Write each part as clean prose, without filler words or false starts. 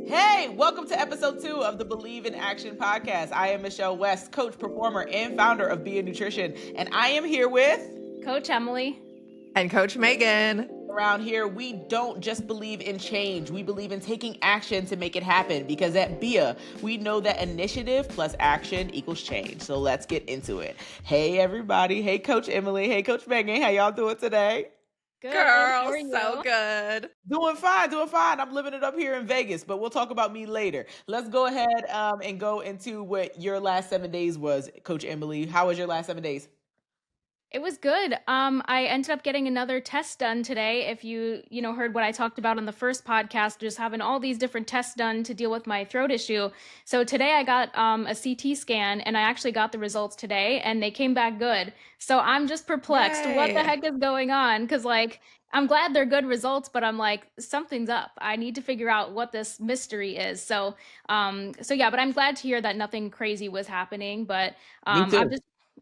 Hey, welcome to episode 2 of the Believe in Action podcast. I am Michelle West, coach, performer, and founder of Be a Nutrition, and I am here with Coach Emily and Coach Megan. Around here, we don't just believe in change. We believe in taking action to make it happen, because at BIA, we know that initiative plus action equals change. So let's get into it. Hey, everybody. Hey, Coach Emily. Hey, Coach Megan. How y'all doing today? Good. Girl, so good. Doing fine. I'm living it up here in Vegas, but we'll talk about me later. Let's go ahead and go into what your last 7 days was, Coach Emily. How was your last 7 days? It was good. I ended up getting another test done today. If you heard what I talked about on the first podcast, just having all these different tests done to deal with my throat issue. So today I got a CT scan, and I actually got the results today, and they came back good. So I'm just perplexed. Yay. What the heck is going on? Because I'm glad they're good results, but I'm like, something's up. I need to figure out what this mystery is. So yeah, but I'm glad to hear that nothing crazy was happening. But Me too.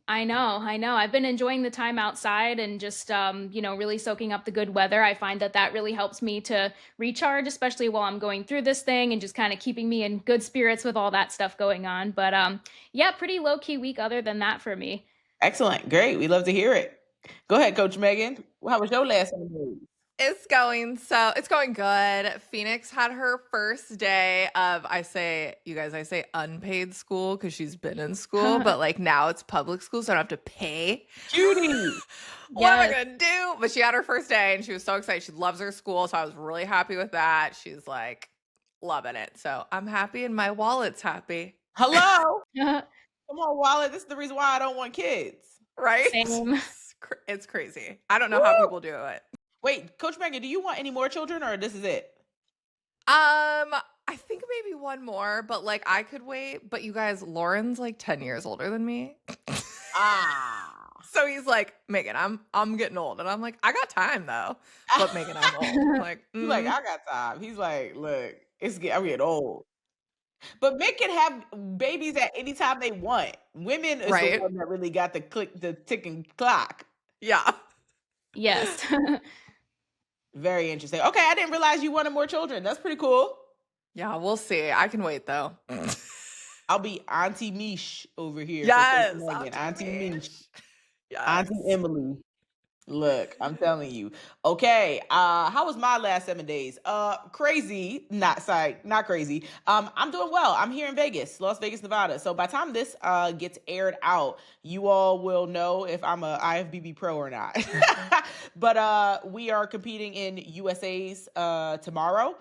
I know. I've been enjoying the time outside and just, really soaking up the good weather. I find that really helps me to recharge, especially while I'm going through this thing, and just kind of keeping me in good spirits with all that stuff going on. But yeah, pretty low key week other than that for me. Excellent. Great. We love to hear it. Go ahead, Coach Megan. How was your last 7 days? It's going good. Phoenix had her first day of, I say unpaid school because she's been in school, but like now it's public school, so I don't have to pay. Judy. What am I gonna do? But she had her first day and she was so excited. She loves her school, so I was really happy with that. She's like loving it. So I'm happy and my wallet's happy. Hello. Come on, wallet. This is the reason why I don't want kids. Right? Same. It's crazy. I don't know how people do it. Wait, Coach Megan, do you want any more children, or this is it? I think maybe one more, but like I could wait. But you guys, Lauren's like 10 years older than me. So he's like, Megan, I'm getting old. And I'm like, I got time though. But Megan, I'm old. I'm like, He's like, I got time. He's like, look, I'm getting old. But men can have babies at any time they want. Women is the one that really got the ticking clock. Yeah. Yes. Very interesting. Okay, I didn't realize you wanted more children. That's pretty cool. Yeah, we'll see. I can wait though. I'll be Auntie Mish over here. Yes, Auntie Mish. Yes. Auntie Emily. Look, I'm telling you. Okay, how was my last 7 days? Crazy, not crazy. I'm doing well. I'm here in Vegas, Las Vegas, Nevada. So by the time this gets aired out, you all will know if I'm a IFBB pro or not. But we are competing in USA's tomorrow.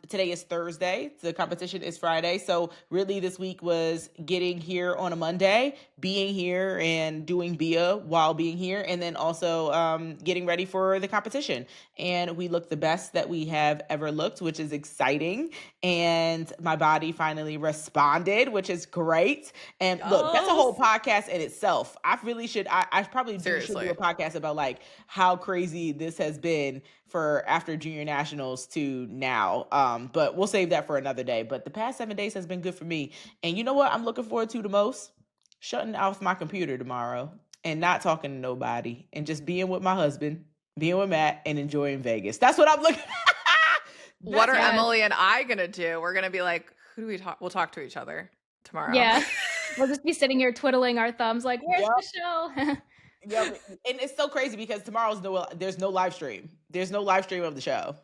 Today is Thursday. The competition is Friday. So really this week was getting here on a Monday, being here and doing BIA while being here, and then also getting ready for the competition. And we look the best that we have ever looked, which is exciting. And my body finally responded, which is great. And look, that's a whole podcast in itself. I probably should do a podcast about like how crazy this has been for after junior nationals to now. But we'll save that for another day. But the past 7 days has been good for me. And you know what I'm looking forward to the most? Shutting off my computer tomorrow and not talking to nobody and just being with my husband, being with Matt, and enjoying Vegas. That's what I'm looking What are Emily and I going to do? We're going to be like, who do we talk? We'll talk to each other tomorrow. Yeah. We'll just be sitting here twiddling our thumbs like, where's the show? Yeah, and it's so crazy because there's no live stream. There's no live stream of the show.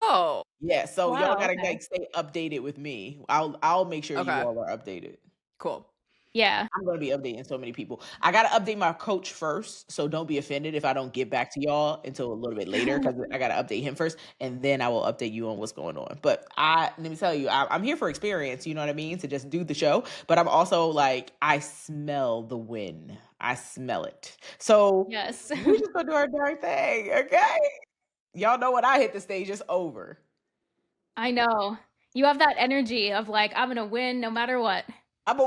Oh. Yeah, so y'all gotta like stay updated with me. I'll make sure you all are updated. Cool. Yeah. I'm going to be updating so many people. I got to update my coach first, so don't be offended if I don't get back to y'all until a little bit later, because I got to update him first, and then I will update you on what's going on. But let me tell you, I'm here for experience, you know what I mean, to just do the show. But I'm also like, I smell the win. I smell it. So yes, we just going to do our darn thing, okay? Y'all know when I hit the stage, it's over. I know. You have that energy of like, I'm going to win no matter what. I'm a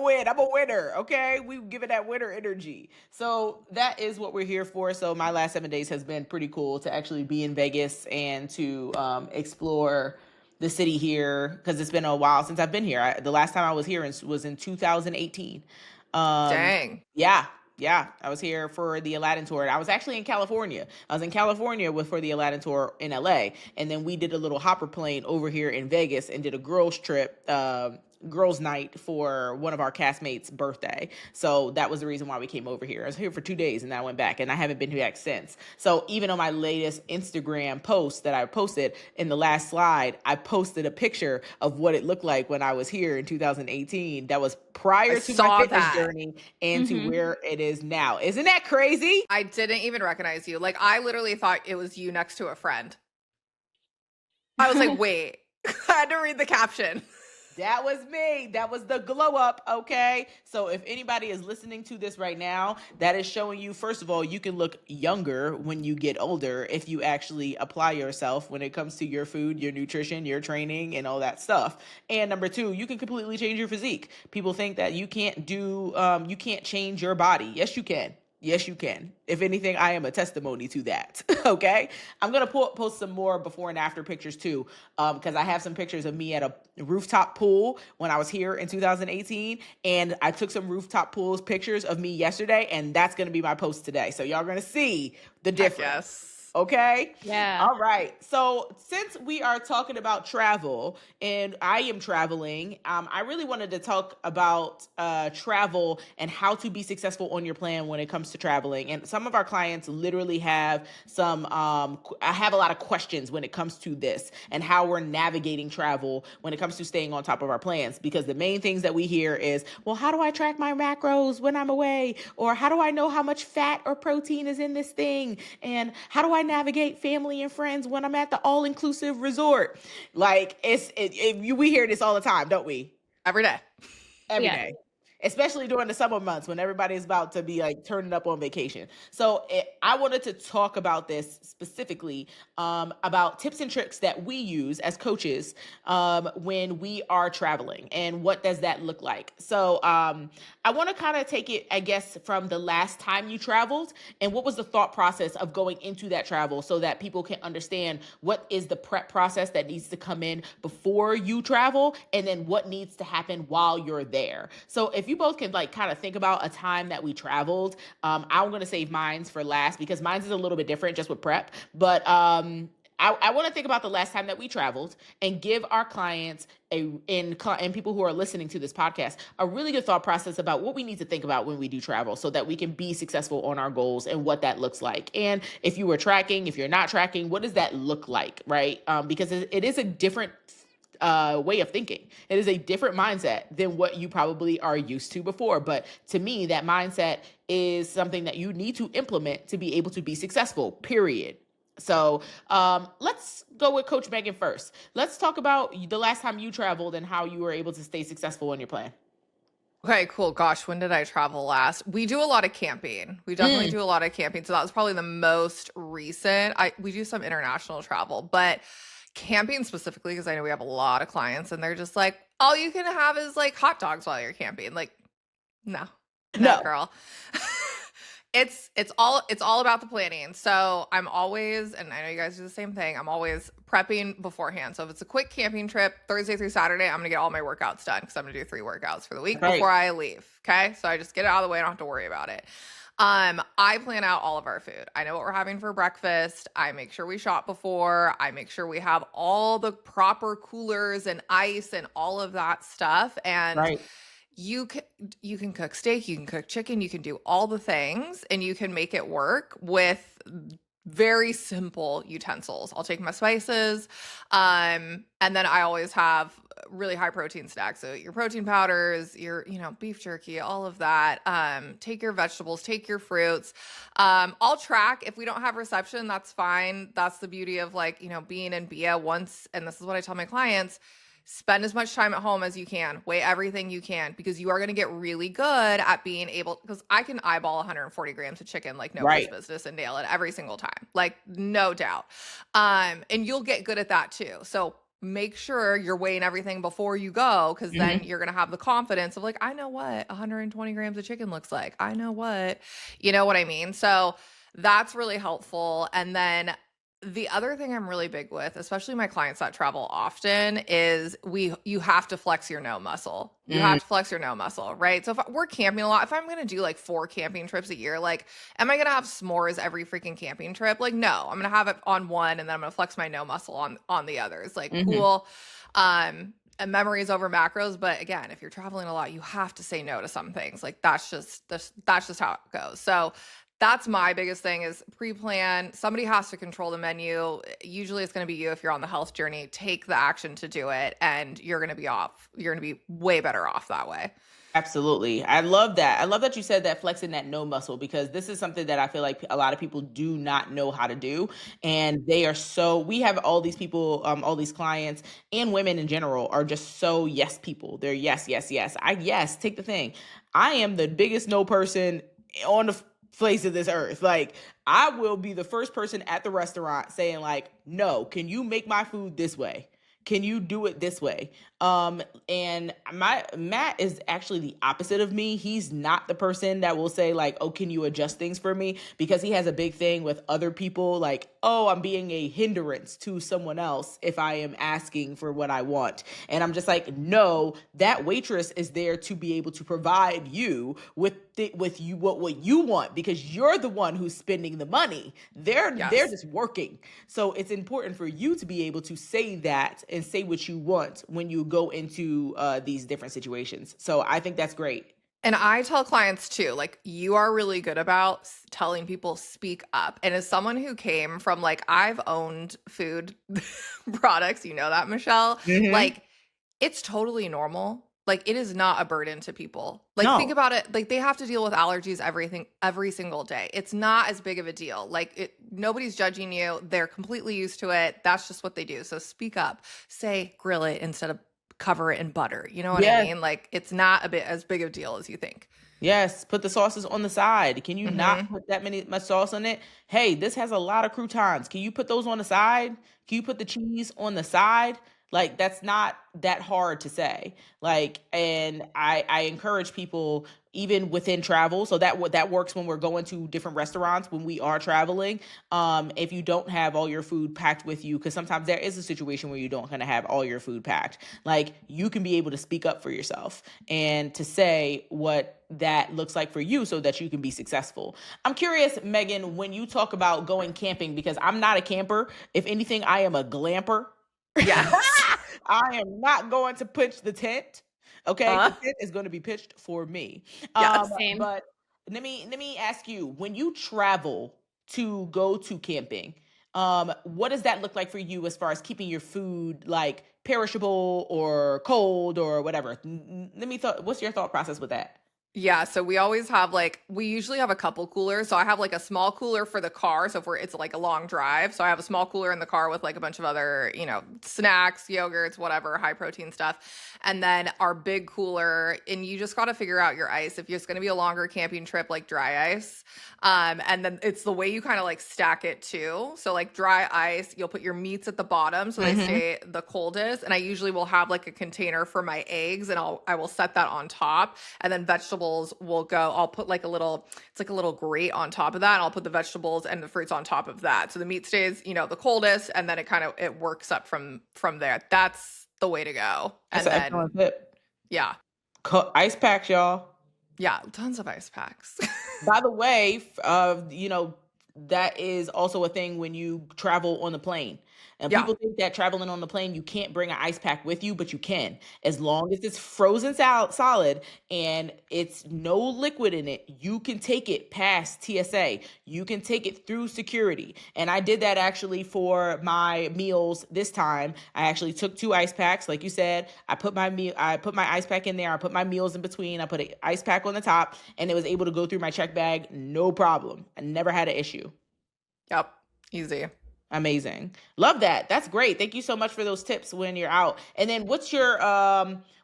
winner. Okay. We give it that winner energy. So that is what we're here for. So my last 7 days has been pretty cool to actually be in Vegas and to explore the city here, because it's been a while since I've been here. The last time I was here was in 2018. Dang. Yeah. Yeah, I was here for the Aladdin tour. I was actually in California. I was in California for the Aladdin tour in LA, and then we did a little hopper plane over here in Vegas and did a girls trip, girls night for one of our castmates' birthday. So that was the reason why we came over here. I was here for 2 days and then I went back, and I haven't been back since. So even on my latest Instagram post that I posted in the last slide, I posted a picture of what it looked like when I was here in 2018. That was I prior to my saw fitness that. journey and to Mhm. where it is now. Isn't that crazy? I didn't even recognize you. Like, I literally thought it was you next to a friend. I was like, wait. I had to read the caption. That was me. That was the glow up. Okay. So if anybody is listening to this right now, that is showing you, first of all, you can look younger when you get older if you actually apply yourself when it comes to your food, your nutrition, your training, and all that stuff. And number two, you can completely change your physique. People think that you can't change your body. Yes, you can. Yes, you can. If anything, I am a testimony to that. Okay. I'm going to post some more before and after pictures too, because I have some pictures of me at a rooftop pool when I was here in 2018. And I took some rooftop pools pictures of me yesterday, and that's going to be my post today. So y'all going to see the Heck difference. yes. Okay. Yeah. All right. So since we are talking about travel and I am traveling, I really wanted to talk about travel and how to be successful on your plan when it comes to traveling. And some of our clients literally have I have a lot of questions when it comes to this and how we're navigating travel when it comes to staying on top of our plans. Because the main things that we hear is, well, how do I track my macros when I'm away? Or how do I know how much fat or protein is in this thing? And how do I navigate family and friends when I'm at the all-inclusive resort? Like we hear this all the time, don't we? Every day. Every Yeah. day, especially during the summer months when everybody's about to be like turning up on vacation. So I wanted to talk about this specifically, about tips and tricks that we use as coaches when we are traveling, and what does that look like. So I want to kind of take it, I guess, from the last time you traveled and what was the thought process of going into that travel, so that people can understand what is the prep process that needs to come in before you travel, and then what needs to happen while you're there. So if you both can like kind of think about a time that we traveled, I'm going to save mine's for last because mine's is a little bit different just with prep. But I want to think about the last time that we traveled and give our clients and people who are listening to this podcast a really good thought process about what we need to think about when we do travel, so that we can be successful on our goals and what that looks like. And if you were tracking, if you're not tracking, what does that look like, right? Because it is a different way of thinking. It is a different mindset than what you probably are used to before. But to me, that mindset is something that you need to implement to be able to be successful, period. So let's go with Coach Megan first. Let's talk about the last time you traveled and how you were able to stay successful on your plan. Okay, cool. Gosh, when did I travel last? We do a lot of camping. We definitely Mm, do a lot of camping. So that was probably the most recent. We do some international travel, but camping specifically, because I know we have a lot of clients and they're just like, all you can have is like hot dogs while you're camping. Like, no, no, no. girl. It's all about the planning. So I'm always, and I know you guys do the same thing, I'm always prepping beforehand. So if it's a quick camping trip, Thursday through Saturday, I'm gonna get all my workouts done because I'm gonna do 3 workouts for the week Right. before I leave. Okay. So I just get it out of the way. I don't have to worry about it. I plan out all of our food. I know what we're having for breakfast. I make sure we shop before. I make sure we have all the proper coolers and ice and all of that stuff. And Right. you can cook steak, you can cook chicken, you can do all the things, and you can make it work with very simple utensils. I'll take my spices, and then I always have really high protein snacks. So your protein powders, your beef jerky, all of that. Take your vegetables, take your fruits. I'll track if we don't have reception. That's fine. That's the beauty of like being in BIA once. And this is what I tell my clients: spend as much time at home as you can, weigh everything you can, because you are going to get really good at being able, because I can eyeball 140 grams of chicken like nobody's Right. business and nail it every single time, like no doubt. And you'll get good at that too. So make sure you're weighing everything before you go, because then Hmm. you're going to have the confidence of like, I know what 120 grams of chicken looks like. I know what I mean? So that's really helpful. And then The other thing I'm really big with, especially my clients that travel often, is you have to flex your no muscle. You Mm, have to flex your no muscle, right? So if we're camping a lot, if I'm gonna do like 4 camping trips a year, like, am I gonna have s'mores every freaking camping trip? Like, no, I'm gonna have it on one, and then I'm gonna flex my no muscle on the others. Like, mhm. cool. And memories over macros. But again, if you're traveling a lot, you have to say no to some things. Like, that's just how it goes. So that's my biggest thing is pre-plan. Somebody has to control the menu. Usually it's going to be you if you're on the health journey. Take the action to do it and you're going to be off. You're going to be way better off that way. Absolutely. I love that. I love that you said that flexing that no muscle because this is something that I feel like a lot of people do not know how to do. And they are so, we have all these people, all these clients and women in general are just so yes people. They're yes, yes, yes. Yes, take the thing. I am the biggest no person on the face of this earth. Like, I will be the first person at the restaurant saying, like, no, can you make my food this way? Can you do it this way? And my Matt is actually the opposite of me. He's not the person that will say like, "Oh, can you adjust things for me?" Because he has a big thing with other people like, "Oh, I'm being a hindrance to someone else if I am asking for what I want." And I'm just like, "No, that waitress is there to be able to provide you with you what you want because you're the one who's spending the money. They're Yes. just working." So it's important for you to be able to say that and say what you want when you go into these different situations. So I think that's great. And I tell clients too, like, you are really good about telling people speak up. And as someone who came from, like, I've owned food products, you know that, Michelle, Hmm. like, it's totally normal. Like, it is not a burden to people. Like, think No. about it. Like, they have to deal with allergies, everything, every single day. It's not as big of a deal. Like, nobody's judging you. They're completely used to it. That's just what they do. So speak up. Say grill it instead of cover it in butter. You know what I Yes. mean? Like, it's not a bit as big of a deal as you think. Yes. Put the sauces on the side. Can you not Hmm. put that much sauce on it? Hey, this has a lot of croutons. Can you put those on the side? Can you put the cheese on the side? Like that's not that hard to say. Like, and I encourage people even within travel. So that works when we're going to different restaurants when we are traveling. If you don't have all your food packed with you, because sometimes there is a situation where you don't kind of have all your food packed. Like you can be able to speak up for yourself and to say what that looks like for you so that you can be successful. I'm curious, Megan, when you talk about going camping, because I'm not a camper. If anything, I am a glamper. Yes. I am not going to pitch the tent. Okay, Uh, the tent is going to be pitched for me. yes. Same. But let me ask you: when you travel to go to camping, what does that look like for you as far as keeping your food like perishable or cold or whatever? Let me thought. What's your thought process with that? Yeah, so we always have like we usually have a couple coolers. So I have like a small cooler for the car. So if it's like a long drive, so I have a small cooler in the car with like a bunch of other, snacks, yogurts, whatever, high protein stuff. And then our big cooler, and you just got to figure out your ice. If it's going to be a longer camping trip, like dry ice. And then it's the way you kind of like stack it too. So like dry ice, you'll put your meats at the bottom so they Mm-hmm. stay the coldest. And I usually will have like a container for my eggs, and I will set that on top, and then vegetables will go. I'll put like it's like a little grate on top of that, and I'll put the vegetables and the fruits on top of that. So the meat stays, the coldest, and then it works up from there. That's the way to go. That's And an then excellent tip. yeah, Ice packs, y'all. yeah, tons of ice packs. By the way, that is also a thing when you travel on the plane. And Yeah. people think that traveling on the plane, you can't bring an ice pack with you, but you can. As long as it's frozen solid and it's no liquid in it, you can take it past TSA. You can take it through security. And I did that actually for my meals this time. I actually took 2 ice packs, like you said. I put my ice pack in there. I put my meals in between. I put an ice pack on the top, and it was able to go through my check bag, no problem. I never had an issue. Yep. Easy. Amazing. Love that. That's great. Thank you so much for those tips when you're out. And then what's your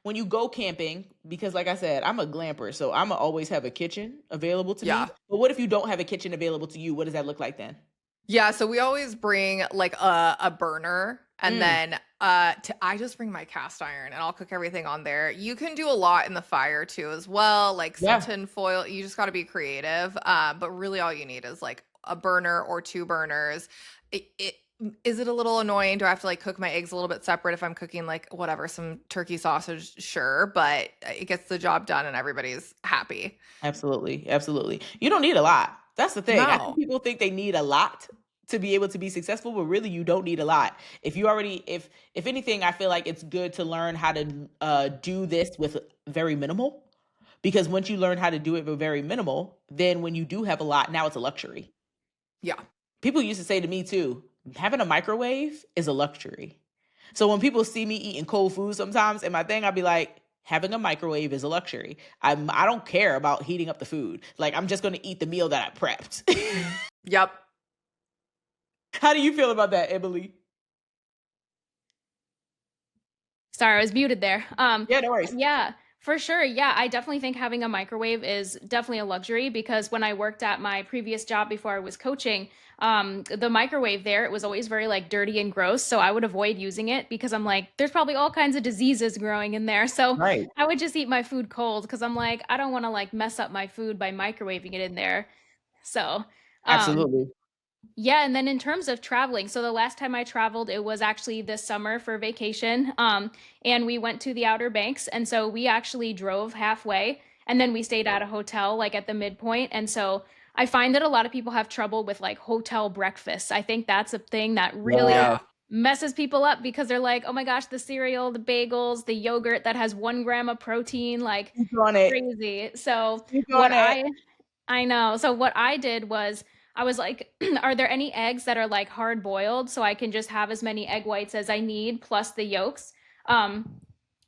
when you go camping, because like I said, I'm a glamper, so I'm gonna always have a kitchen available to Yeah. me. But what if you don't have a kitchen available to you? What does that look like then? Yeah, so we always bring like a burner, and Mm, then I just bring my cast iron, and I'll cook everything on there. You can do a lot in the fire too as well, like some yeah. tin foil. You just got to be creative. But really all you need is like a burner or 2 burners. Is it a little annoying? Do I have to like cook my eggs a little bit separate if I'm cooking like whatever, some turkey sausage? Sure, but it gets the job done and everybody's happy. Absolutely. Absolutely. You don't need a lot. That's the thing. I think No. people think they need a lot to be able to be successful, but really you don't need a lot. If you already if anything, I feel like it's good to learn how to do this with very minimal, because once you learn how to do it with very minimal, then when you do have a lot, now it's a luxury. Yeah. People used to say to me too, having a microwave is a luxury. So when people see me eating cold food sometimes in my thing, I'll be like, having a microwave is a luxury. I don't care about heating up the food. Like, I'm just gonna eat the meal that I prepped. Yep. How do you feel about that, Emily? Sorry, I was muted there. Yeah, no worries. Yeah, for sure. Yeah, I definitely think having a microwave is definitely a luxury because when I worked at my previous job before I was coaching, the microwave there, it was always very like dirty and gross. So I would avoid using it because I'm like, there's probably all kinds of diseases growing in there. So Right. I would just eat my food cold because I'm like, I don't want to like mess up my food by microwaving it in there. So, um, Absolutely. yeah, and then in terms of traveling, so the last time I traveled, it was actually this summer for vacation. And we went to the Outer Banks, and so we actually drove halfway, and then we stayed at a hotel like at the midpoint. And so I find that a lot of people have trouble with like hotel breakfasts. I think that's a thing that really Yeah. Yeah. messes people up because they're like, oh my gosh, the cereal, the bagels, the yogurt that has 1 gram of protein, like Speak on it. crazy. So Speak on what it. I know. So what I did was I was like, are there any eggs that are like hard boiled so I can just have as many egg whites as I need plus the yolks? Um,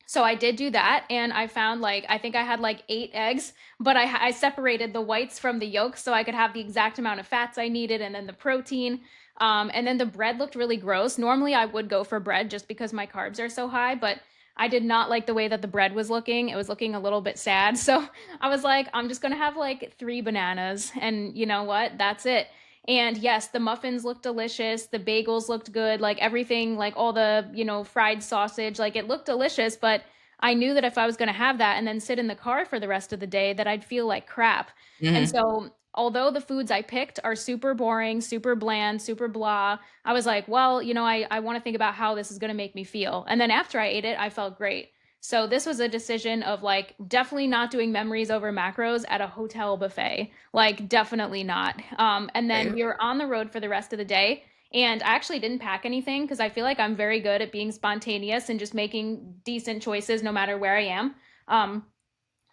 so I did do that, and I found like I think I had like 8 eggs, but I separated the whites from the yolks so I could have the exact amount of fats I needed, and then the protein. And then the bread looked really gross. Normally I would go for bread just because my carbs are so high, but I did not like the way that the bread was looking. It was looking a little bit sad. So I was like, I'm just gonna have like 3 bananas, and you know what? That's it. And yes, the muffins looked delicious. The bagels looked good. Like everything, like all the, fried sausage, like it looked delicious. But I knew that if I was going to have that and then sit in the car for the rest of the day, that I'd feel like crap. And Hmm. so, although the foods I picked are super boring, super bland, super blah, I was like, well, I want to think about how this is going to make me feel. And then after I ate it, I felt great. So this was a decision of like definitely not doing memories over macros at a hotel buffet. Like definitely not. And then Right. we were on the road for the rest of the day. And I actually didn't pack anything because I feel like I'm very good at being spontaneous and just making decent choices no matter where I am. Um,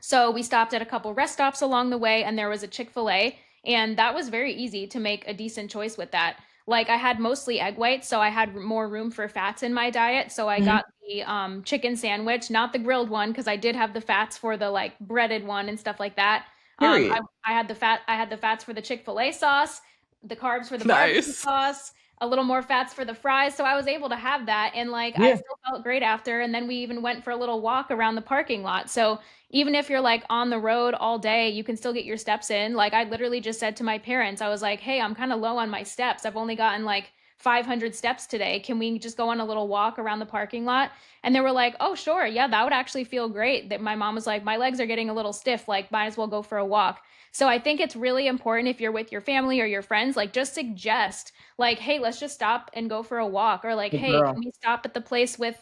so we stopped at a couple rest stops along the way, and there was a Chick-fil-A, and that was very easy to make a decent choice with that. Like I had mostly egg whites, so I had more room for fats in my diet. So I Hmm. got the chicken sandwich, not the grilled one, because I did have the fats for the like breaded one and stuff like that. Period. I had I had the fats for the Chick-fil-A sauce, the carbs for the barbecue Nice. sauce, a little more fats for the fries. So I was able to have that, and like I Yeah. still felt great after. And then we even went for a little walk around the parking lot. So even if you're like on the road all day, you can still get your steps in. Like I literally just said to my parents, I was like, "Hey, I'm kind of low on my steps. I've only gotten like 500 steps today. Can we just go on a little walk around the parking lot?" And they were like, "Oh, sure. Yeah, that would actually feel great." That my mom was like, "My legs are getting a little stiff. Like might as well go for a walk." So I think it's really important if you're with your family or your friends, like just suggest like, "Hey, let's just stop and go for a walk," or like, Good "Hey, can girl. we stop at the place with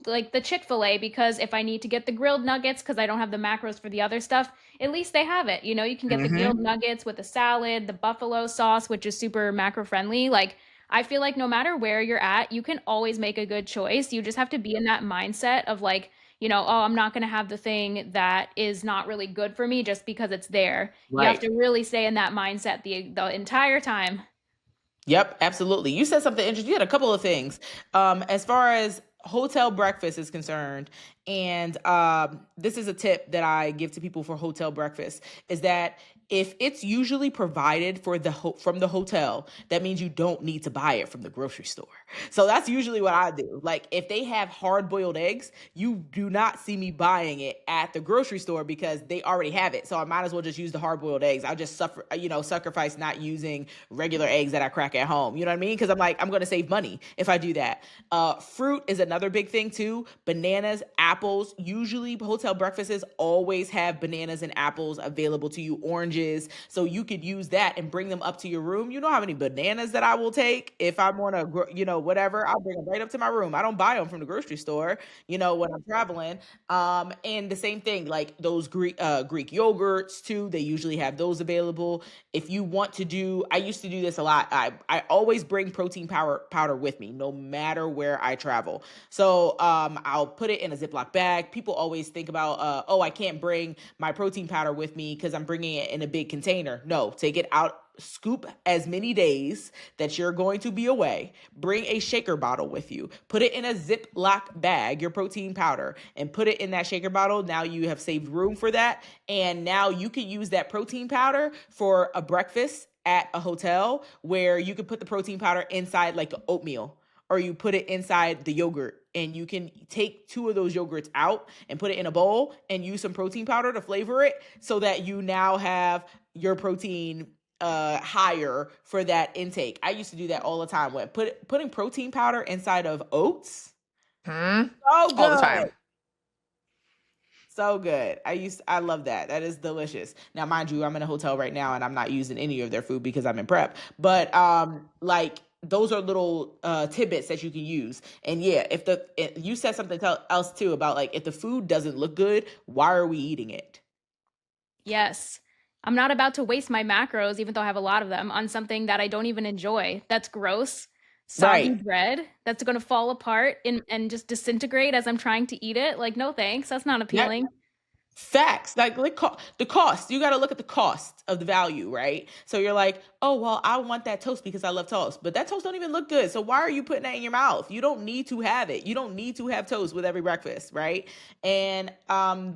like the Chick-fil-A because if I need to get the grilled nuggets because I don't have the macros for the other stuff, at least they have it. You can get the grilled Hmm. nuggets with the salad, the buffalo sauce, which is super macro friendly. Like I feel like no matter where you're at, you can always make a good choice. You just have to be in that mindset of like, oh, I'm not going to have the thing that is not really good for me just because it's there. You have Right. to really stay in that mindset the entire time. Yep, absolutely. You said something interesting. You had a couple of things. As far as hotel breakfast is concerned, and this is a tip that I give to people for hotel breakfast, is that if it's usually provided for from the hotel, that means you don't need to buy it from the grocery store. So that's usually what I do. Like if they have hard boiled eggs, you do not see me buying it at the grocery store because they already have it. So I might as well just use the hard boiled eggs. I'll just sacrifice not using regular eggs that I crack at home. You know what I mean? Because I'm like, I'm going to save money if I do that. Fruit is another big thing too. Bananas, apples. Usually hotel breakfasts always have bananas and apples available to you. Oranges, beverages, so you could use that and bring them up to your room. You know how many bananas that I will take if I'm on a, whatever. I'll bring them right up to my room. I don't buy them from the grocery store, when I'm traveling. And the same thing, like those Greek yogurts too. They usually have those available. If you want to do, I used to do this a lot. I always bring protein powder with me, no matter where I travel. So I'll put it in a Ziploc bag. People always think about, oh, I can't bring my protein powder with me because I'm bringing it in a big container. No, take it out. Scoop as many days that you're going to be away. Bring a shaker bottle with you. Put it in a Ziploc bag, your protein powder, and put it in that shaker bottle. Now you have saved room for that. And now you can use that protein powder for a breakfast at a hotel, where you could put the protein powder inside like oatmeal, or you put it inside the yogurt, and you can take 2 of those yogurts out and put it in a bowl and use some protein powder to flavor it, so that you now have your protein higher for that intake. I used to do that all the time. When putting protein powder inside of oats, so All the good. time. So good. I love that. That is delicious. Now, mind you, I'm in a hotel right now and I'm not using any of their food because I'm in prep. But like, those are little tidbits that you can use. And yeah, you said something else too about, like, if the food doesn't look good, why are we eating it? Yes. I'm not about to waste my macros, even though I have a lot of them, on something that I don't even enjoy. That's gross. Soggy Right. bread that's going to fall apart and just disintegrate as I'm trying to eat it. Like, no thanks. That's not Yeah. appealing. Facts, like the cost. You got to look at the cost of the value, right? So you're like, oh well, I want that toast because I love toast, but that toast don't even look good. So why are you putting that in your mouth? You don't need to have it. You don't need to have toast with every breakfast, right? And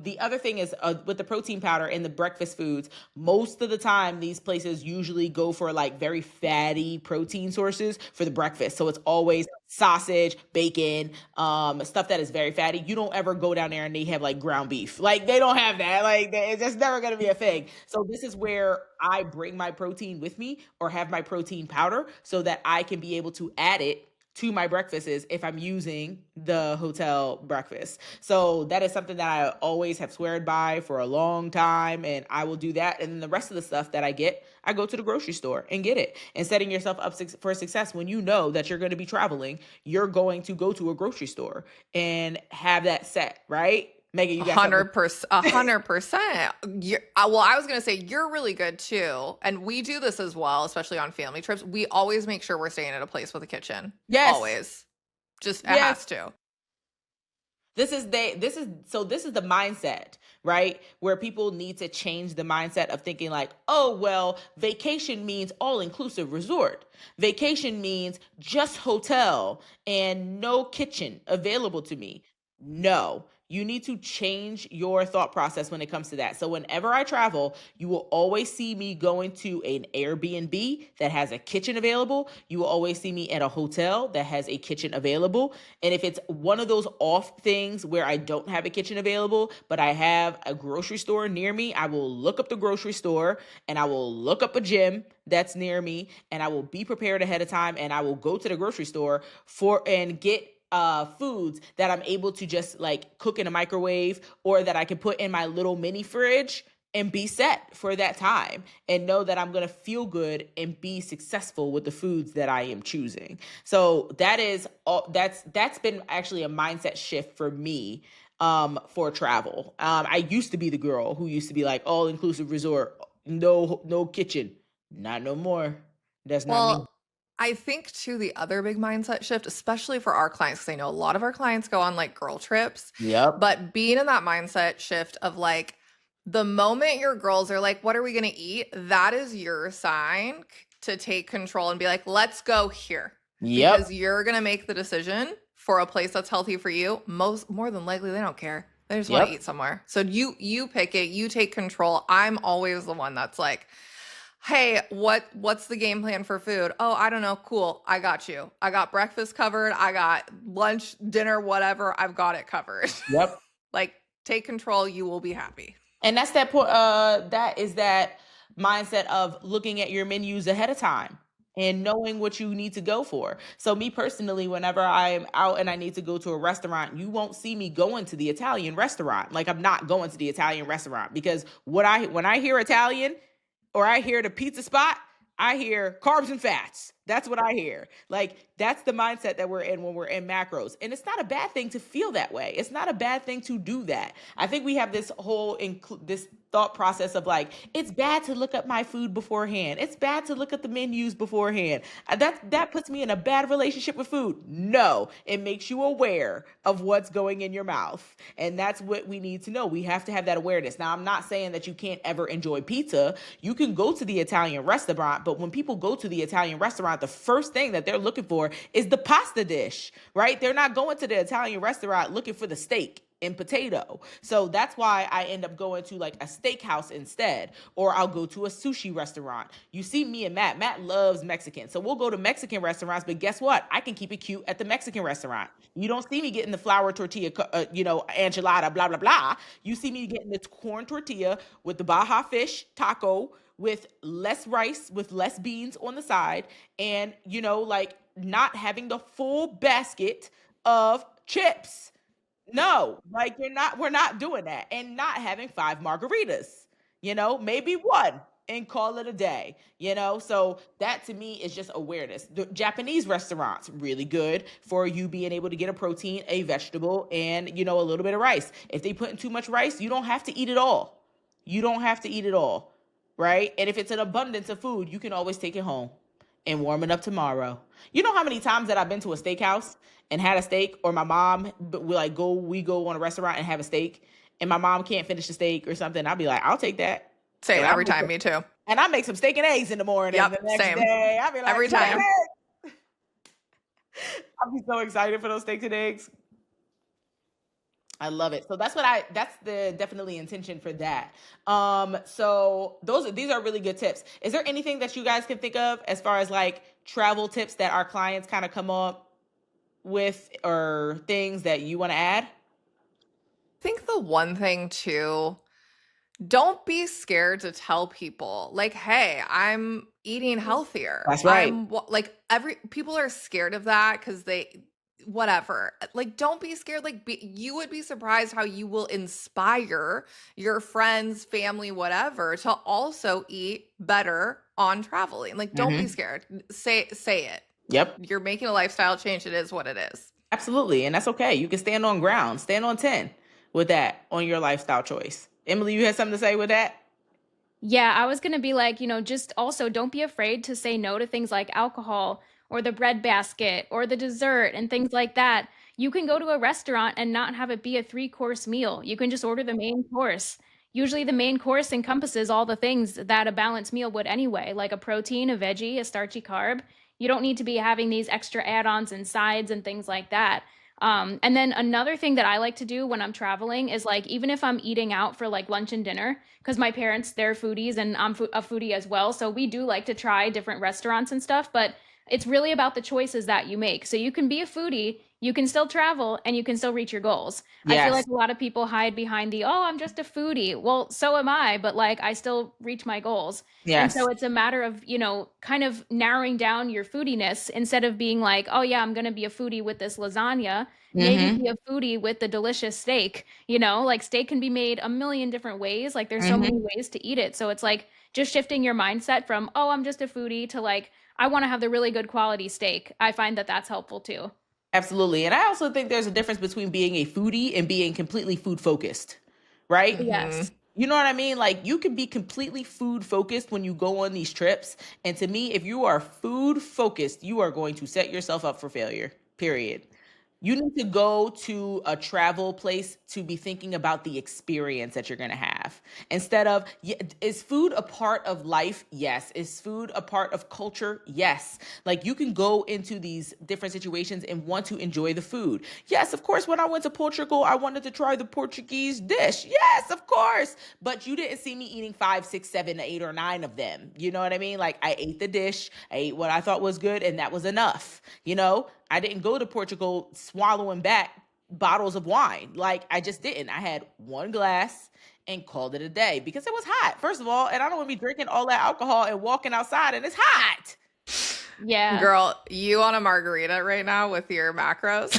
the other thing is, with the protein powder and the breakfast foods, most of the time these places usually go for like very fatty protein sources for the breakfast. So it's always sausage, bacon, stuff that is very fatty. You don't ever go down there and they have like ground beef. Like, they don't have that. Like, it's just never going to be a thing. So this is where I bring my protein with me, or have my protein powder, so that I can be able to add it to my breakfasts if I'm using the hotel breakfast. So that is something that I always have sweared by for a long time, and I will do that. And then the rest of the stuff that I get, I go to the grocery store and get it. And setting yourself up for success, when you know that you're going to be traveling, you're going to go to a grocery store and have that set, right? Megan, you got something? 100%. 100%. Well, I was going to say you're really good too. And we do this as well, especially on family trips. We always make sure we're staying at a place with a kitchen. Yes. Always. Just, it Yes. has to. This is the mindset, right? Where people need to change the mindset of thinking like, oh, well, vacation means all-inclusive resort. Vacation means just hotel and no kitchen available to me. No, you need to change your thought process when it comes to that. So whenever I travel, you will always see me going to an Airbnb that has a kitchen available. You will always see me at a hotel that has a kitchen available. And if it's one of those off things where I don't have a kitchen available, but I have a grocery store near me, I will look up the grocery store and I will look up a gym that's near me, and I will be prepared ahead of time, and I will go to the grocery store and get foods that I'm able to just like cook in a microwave, or that I can put in my little mini fridge and be set for that time, and know that I'm going to feel good and be successful with the foods that I am choosing. So that is all. That's been actually a mindset shift for me for travel. I used to be the girl who used to be like, all inclusive resort, no kitchen. Not no more. That's not me. Well, I think too, the other big mindset shift, especially for our clients, because I know a lot of our clients go on like girl trips, Yep. but being in that mindset shift of like, the moment your girls are like, what are we going to eat? That is your sign to take control and be like, let's go here. Yep. Because you're going to make the decision for a place that's healthy for you. More than likely, they don't care. They just want to eat somewhere. So you pick it, you take control. I'm always the one that's like, hey, what's the game plan for food? Oh, I don't know. Cool. I got you. I got breakfast covered. I got lunch, dinner, whatever. I've got it covered. Yep. Like, take control. You will be happy. And that's that point. That is that mindset of looking at your menus ahead of time and knowing what you need to go for. So me personally, whenever I'm out and I need to go to a restaurant, you won't see me going to the Italian restaurant. Like, I'm not going to the Italian restaurant, because when I hear Italian, or I hear the pizza spot, I hear carbs and fats. That's what I hear. Like, that's the mindset that we're in when we're in macros. And it's not a bad thing to feel that way. It's not a bad thing to do that. I think we have this whole this thought process of like, it's bad to look up my food beforehand. It's bad to look at the menus beforehand. That puts me in a bad relationship with food. No, it makes you aware of what's going in your mouth. And that's what we need to know. We have to have that awareness. Now, I'm not saying that you can't ever enjoy pizza. You can go to the Italian restaurant, but when people go to the Italian restaurant, the first thing that they're looking for is the pasta dish, right? They're not going to the Italian restaurant looking for the steak and potato. So that's why I end up going to like a steakhouse instead, or I'll go to a sushi restaurant. You see me and Matt. Matt loves Mexican. So we'll go to Mexican restaurants, but guess what? I can keep it cute at the Mexican restaurant. You don't see me getting the flour tortilla, enchilada, blah, blah, blah. You see me getting the corn tortilla with the Baja fish taco with less rice, with less beans on the side, and, like not having the full basket of chips. No, like we're not doing that, and not having 5 margaritas, maybe one, and call it a day, So that to me is just awareness. The Japanese restaurants, really good for you being able to get a protein, a vegetable, and, a little bit of rice. If they put in too much rice, you don't have to eat it all. You don't have to eat it all, right? And if it's an abundance of food, you can always take it home and warm it up tomorrow. You know how many times that I've been to a steakhouse and had a steak, or my mom, we go on a restaurant and have a steak, and my mom can't finish the steak or something. I'll be like, I'll take that. Same And every time, me too. And I make some steak and eggs in the morning. Yep, the next same. day, I'll be like, Every steak and time. eggs. I'll be so excited for those steaks and eggs. I love it. So that's the definitely intention for that. So these are really good tips. Is there anything that you guys can think of as far as like travel tips that our clients kind of come up with, or things that you want to add? I think the one thing too, don't be scared to tell people like, hey, I'm eating healthier. That's right. People are scared of that because whatever. Like, don't be scared. You would be surprised how you will inspire your friends, family, whatever, to also eat better on traveling. Like, don't be scared. Say it. Yep. You're making a lifestyle change. It is what it is. Absolutely. And that's okay. You can stand on ground, stand on 10 with that on your lifestyle choice. Emily, you had something to say with that? Yeah, I was going to be like, just also don't be afraid to say no to things like alcohol or the bread basket or the dessert and things like that. You can go to a restaurant and not have it be a 3-course meal. You can just order the main course. Usually the main course encompasses all the things that a balanced meal would anyway, like a protein, a veggie, a starchy carb. You don't need to be having these extra add-ons and sides and things like that. And then another thing that I like to do when I'm traveling is like, even if I'm eating out for like lunch and dinner, because my parents, they're foodies and I'm a foodie as well. So we do like to try different restaurants and stuff, but it's really about the choices that you make. So you can be a foodie, you can still travel, and you can still reach your goals. I feel like a lot of people hide behind I'm just a foodie. Well, so am I, but like I still reach my goals. And so it's a matter of, kind of narrowing down your foodiness instead of being like, oh yeah, I'm going to be a foodie with this lasagna. Maybe be a foodie with the delicious steak. Like steak can be made a million different ways. Like there's so many ways to eat it. So it's like just shifting your mindset from, oh, I'm just a foodie to like, I want to have the really good quality steak. I find that that's helpful too. Absolutely. And I also think there's a difference between being a foodie and being completely food focused, right? Yes. You know what I mean? Like you can be completely food focused when you go on these trips. And to me, if you are food focused, you are going to set yourself up for failure, period. You need to go to a travel place to be thinking about the experience that you're going to have. Instead of, is food a part of life? Yes. Is food a part of culture? Yes. Like you can go into these different situations and want to enjoy the food. Yes, of course, when I went to Portugal, I wanted to try the Portuguese dish. Yes, of course. But you didn't see me eating 5, 6, 7, 8, or 9 of them. You know what I mean? Like I ate the dish, I ate what I thought was good, and that was enough. I didn't go to Portugal swallowing back bottles of wine. Like I just didn't. I had one glass and called it a day because it was hot, first of all, and I don't want to be drinking all that alcohol and walking outside and it's hot. Yeah. Girl, you on a margarita right now with your macros?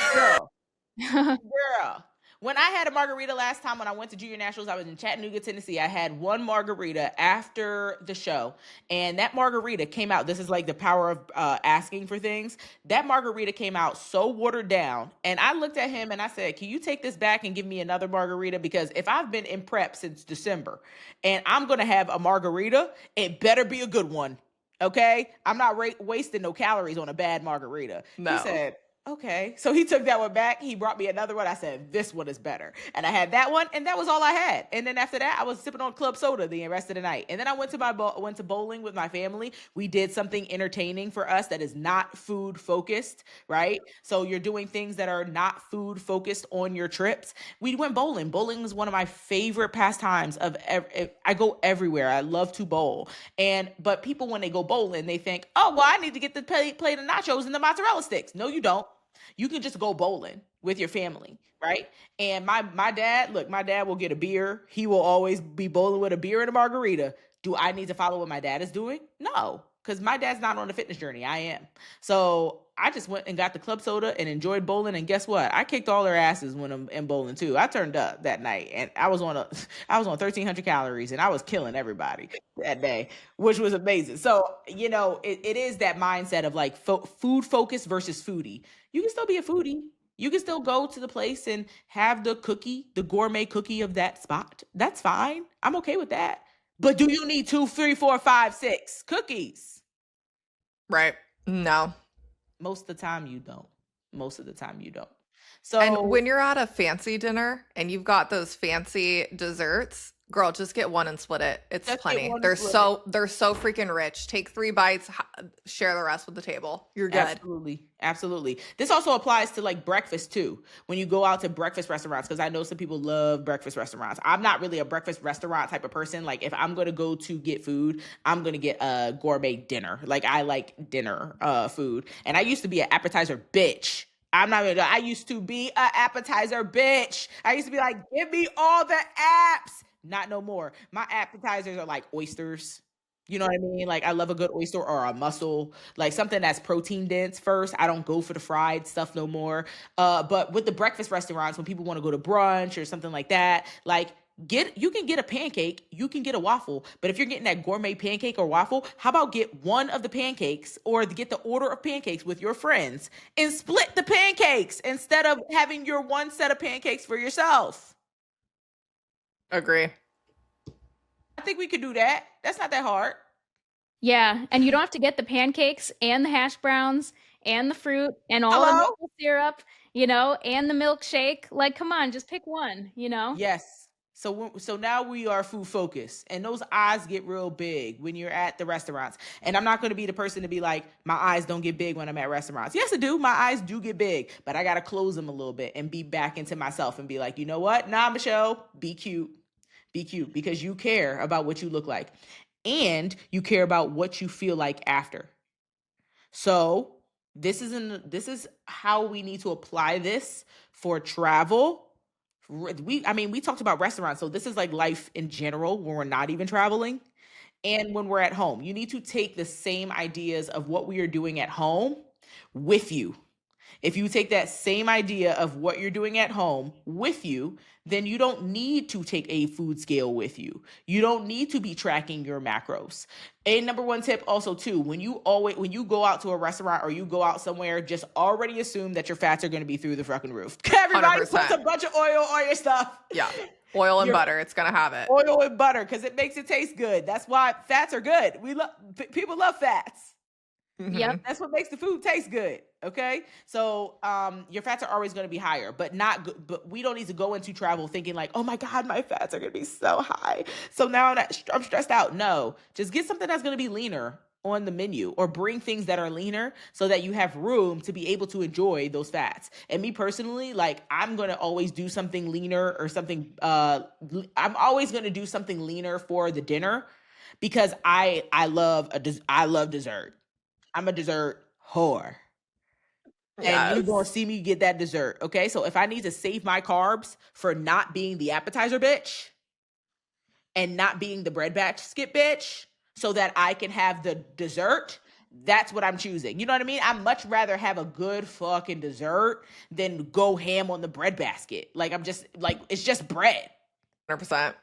Girl. When I had a margarita last time when I went to Junior Nationals, I was in Chattanooga, Tennessee. I had one margarita after the show, and that margarita came out. This is like the power of asking for things. That margarita came out so watered down, and I looked at him and I said, "Can you take this back and give me another margarita? Because if I've been in prep since December, and I'm gonna have a margarita, it better be a good one." Okay, I'm not wasting no calories on a bad margarita. He No. said, okay. So he took that one back. He brought me another one. I said, this one is better. And I had that one, and that was all I had. And then after that, I was sipping on club soda the rest of the night. And then I went to went to bowling with my family. We did something entertaining for us that is not food focused, right? So you're doing things that are not food focused on your trips. We went bowling. Bowling is one of my favorite pastimes of I go everywhere. I love to bowl. But people, when they go bowling, they think, oh, well, I need to get the plate of nachos and the mozzarella sticks. No, you don't. You can just go bowling with your family, right? And my dad, look, my dad will get a beer. He will always be bowling with a beer and a margarita. Do I need to follow what my dad is doing? No, because my dad's not on a fitness journey. I am. So I just went and got the club soda and enjoyed bowling. And guess what? I kicked all their asses when I'm in bowling too. I turned up that night, and I was on 1,300 calories, and I was killing everybody that day, which was amazing. So it is that mindset of like food focus versus foodie. You can still be a foodie. You can still go to the place and have the cookie, the gourmet cookie of that spot. That's fine. I'm okay with that. But do you need 2, 3, 4, 5, 6 cookies? Right. No. Most of the time you don't. Most of the time you don't. And So when you're at a fancy dinner and you've got those fancy desserts, girl, just get one and split it. It's just get plenty. one They're and split it. they're so freaking rich. Take 3 bites, share the rest with the table. You're good. Absolutely. Absolutely. This also applies to like breakfast too. When you go out to breakfast restaurants, because I know some people love breakfast restaurants. I'm not really a breakfast restaurant type of person. Like if I'm going to go to get food, I'm going to get a gourmet dinner. Like I like dinner food. And I used to be an appetizer bitch. I'm not even, I used to be an appetizer bitch. I used to be like, give me all the apps. Not no more. My appetizers are like oysters. You know what I mean? Like I love a good oyster or a mussel, like something that's protein dense first. I don't go for the fried stuff no more. But with the breakfast restaurants, when people want to go to brunch or something like that, like you can get a pancake, you can get a waffle, but if you're getting that gourmet pancake or waffle, how about get one of the pancakes or get the order of pancakes with your friends and split the pancakes instead of having your one set of pancakes for yourself. Agree. I think we could do that. That's not that hard. Yeah, and you don't have to get the pancakes and the hash browns and the fruit and all the Hello? maple syrup, and the milkshake. Like, come on, just pick one, Yes. So now we are food focused, and those eyes get real big when you're at the restaurants. And I'm not going to be the person to be like, my eyes don't get big when I'm at restaurants. Yes, I do. My eyes do get big, but I got to close them a little bit and be back into myself and be like, you know what? Nah, Michelle, be cute. Be cute because you care about what you look like, and you care about what you feel like after. So this is how we need to apply this for travel. We talked about restaurants, so this is like life in general when we're not even traveling and when we're at home. You need to take the same ideas of what we are doing at home with you. If you take that same idea of what you're doing at home with you, then you don't need to take a food scale with you. You don't need to be tracking your macros. A number one tip also too, when you go out to a restaurant or you go out somewhere, just already assume that your fats are going to be through the fucking roof. Everybody puts a 100%. bunch of oil on your stuff. Yeah. Oil and Your butter. It's going to have it. oil and butter because it makes it taste good. That's why fats are good. People love fats. Yep. Mhm. That's what makes the food taste good. Okay. So your fats are always going to be higher, but not good. But we don't need to go into travel thinking like, oh my God, my fats are going to be so high. So now I'm stressed out. No, just get something that's going to be leaner on the menu or bring things that are leaner so that you have room to be able to enjoy those fats. And me personally, like I'm going to always do something leaner or something. I'm always going to do something leaner for the dinner because I love dessert. I'm a dessert whore. And you gonna Yes. see me get that dessert. Okay. So if I need to save my carbs for not being the appetizer bitch and not being the bread basket bitch so that I can have the dessert, that's what I'm choosing. You know what I mean? I'd much rather have a good fucking dessert than go ham on the bread basket. Like, I'm just like, it's just bread. 100%.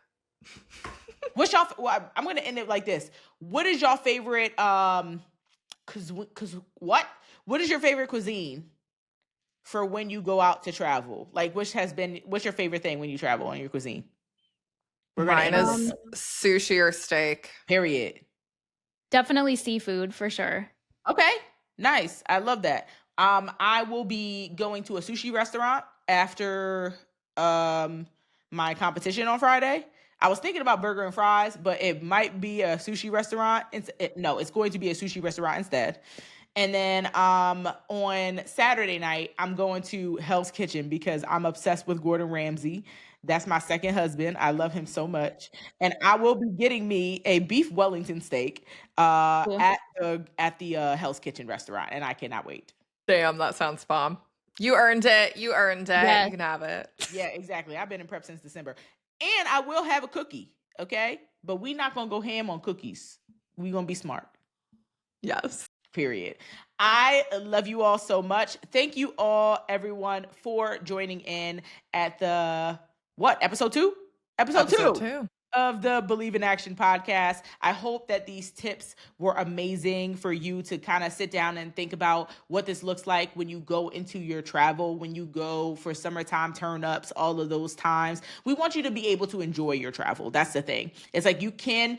What's y'all? Well, I'm gonna end it like this. What is y'all favorite? Cause what? What is your favorite cuisine for when you go out to travel? Like, what's your favorite thing when you travel on your cuisine? We're gonna Mine end it like is that. sushi or steak. Period. Definitely seafood for sure. Okay, nice. I love that. I will be going to a sushi restaurant after my competition on Friday. I was thinking about burger and fries, but it might be a sushi restaurant. No, it's going to be a sushi restaurant instead. And then on Saturday night, I'm going to Hell's Kitchen because I'm obsessed with Gordon Ramsay. That's my second husband. I love him so much. And I will be getting me a beef Wellington steak Cool. at the Hell's Kitchen restaurant, and I cannot wait. Damn, that sounds bomb. You earned it. You earned it. Yes. You can have it. Yeah, exactly. I've been in prep since December. And I will have a cookie, okay? But we not gonna go ham on cookies. We gonna be smart. Yes. Period. I love you all so much. Thank you all, everyone, for joining in at the episode 2? Episode 2 of the Believe in Action podcast. I hope that these tips were amazing for you to kind of sit down and think about what this looks like when you go into your travel, when you go for summertime turn ups, all of those times. We want you to be able to enjoy your travel. That's the thing. It's like you can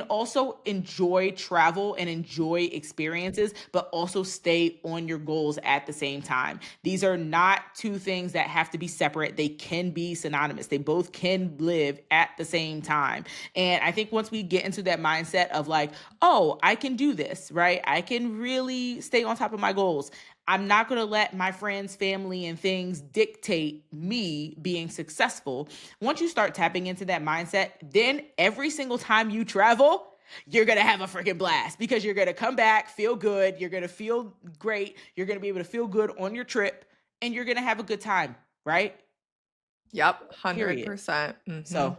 also enjoy travel and enjoy experiences, but also stay on your goals at the same time. These are not two things that have to be separate. They can be synonymous. They both can live at the same time. And I think once we get into that mindset of like, oh, I can do this, right? I can really stay on top of my goals. I'm not going to let my friends, family, and things dictate me being successful. Once you start tapping into that mindset, then every single time you travel, you're going to have a freaking blast because you're going to come back, feel good. You're going to feel great. You're going to be able to feel good on your trip and you're going to have a good time, right? Yep. 100%. Period. Mm-hmm. So,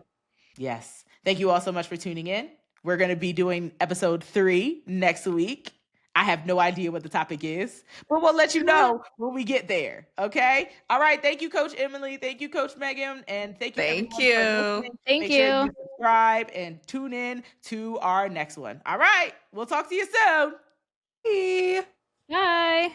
yes. Thank you all so much for tuning in. We're going to be doing episode 3 next week. I have no idea what the topic is, but we'll let you know when we get there. Okay. All right. Thank you, Coach Emily. Thank you, Coach Megan. And thank you, Thank everyone, for you. listening. Thank Make sure you. you subscribe and tune in to our next one. All right. We'll talk to you soon. Bye. Bye.